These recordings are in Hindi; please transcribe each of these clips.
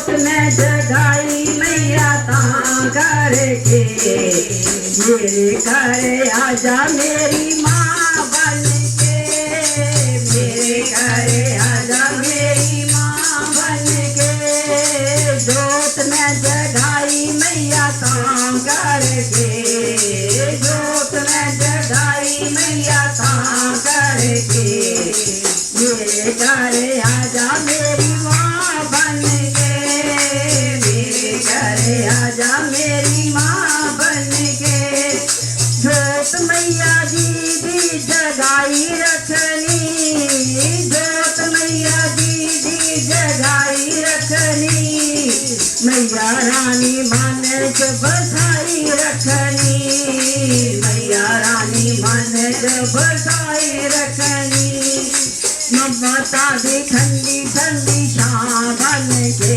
जोत में जगाई मैया तां करके मेरे घर आजा मेरी माँ बन के, मेरे घर आजा मेरी माँ बन के। जोत में जगाई मैया तां करके, जोत में जगाई मैया तां करके मेरे घर आजा मेरी माँ बन के, मेरे घर आजा मेरी माँ बन के। जोत मैया दीदी जगाई रखनी, जोत मैया दीदी जगाई रखनी, मैया रानी मन च बसाई रखनी, मैया रानी मन च बसाई रखनी। ममता दी ठंडी ठंडी छां बन के,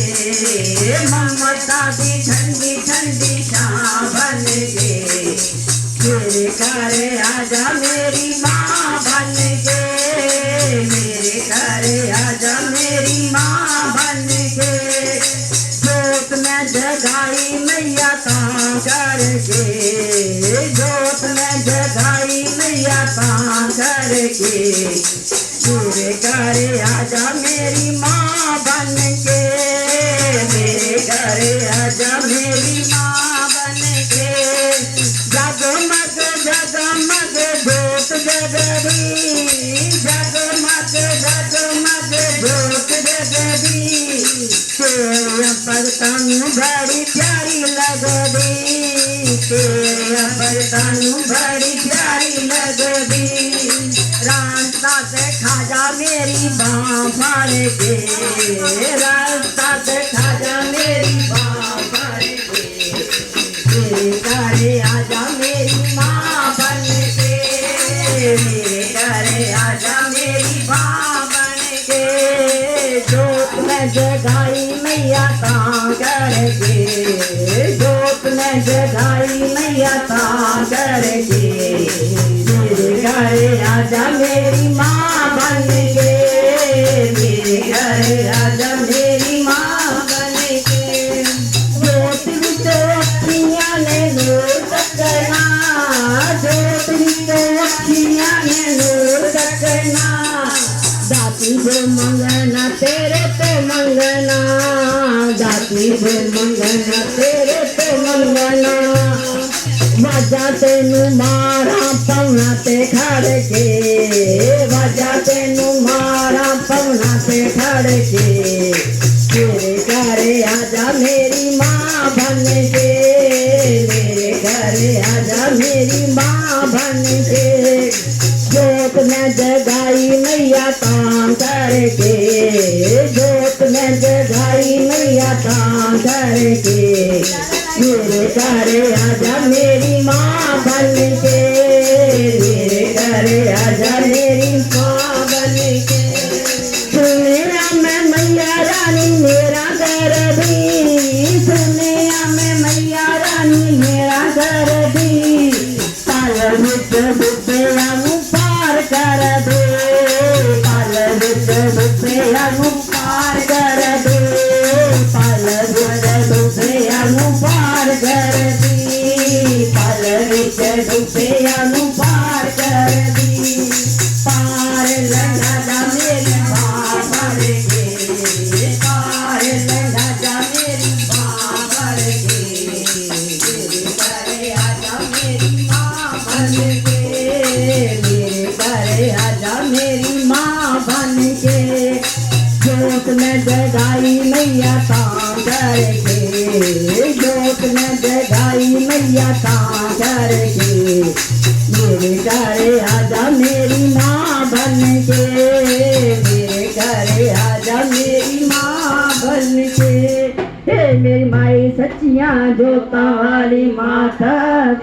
ममता दी ठंडी ठंडी छां बन के मेरे घर आजा मेरी माँ बन के, मेरे घर आजा मेरी माँ बन के। जोत में जगाई मैया तां करके, जोत में जगाई मैया तां करके मेरे घर आजा मेरी माँ बन के, मेरे घर आजा मेरी माँ बन के। जगमग जगमग जोत जगदी, जगमग जगमग जोत जगदी, तेरे बर्तन बड़ी प्यारी लगदी, तेरे बर्तन बड़ी प्यारी लगदी। रास्ता से खाजा मेरी बाँ फाड़ के, रास्ता से खाजा मेरी बाँ फाड़ के मेरे घर आजा मेरी माँ बन के, मेरे घर आजा मेरी माँ बन के। जोत में जगाई मैया तां करके, जोत में जगाई मैया तां करके मेरे घर आजा मेरी माँ बन के, मेरे घर आजा मेरी माँ बन के। जोत विच अखियां ने नूर तकना, जोत विच अखियां ने नूर तकना, दाती जो मंगना तेरे ते मंगना, दाती जो मंगना तेरे ते मंगना। वाजा तेनू मारा पवना ते खड़ के, वाजा तेनू मारा पवना ते खड़ के मेरे घर आजा मेरी माँ बन के, मेरे घर आजा मेरी माँ बन के। जोत में जगाई मैया तां करके, जोत में जगाई मैया तां करके मेरे घर आजा मेरी माँ बन के, मेरे घर आजा मेरी माँ बन के। सुनिया मैं मैया रानी मेरा घर दी, सुनिया मैं मैया रानी मेरा घर दी, पाल विच बुब्बेया नू पार कर दे, पाल विच बुब्बेया नू पार कर दे, पाल विच बुब्बेया नू पार कर दी, पाल विच बुब्बेया नू पार कर दी। पार लंघा जा मेरी माँ बन के, पार लंघा जा मेरी माँ बन के मेरे घर आजा मेरी माँ बन के, मेरे घर आजा मेरी माँ बन के। जोत में जगाई मैया तां करके, जोत में जगाई मैया तां करके मेरे घर आजा मेरी माँ बन के, मेरे घर आजा मेरी माँ बन के। हे मेरी माई सच्चियां जोतां वाली माता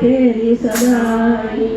तेरी सदाई।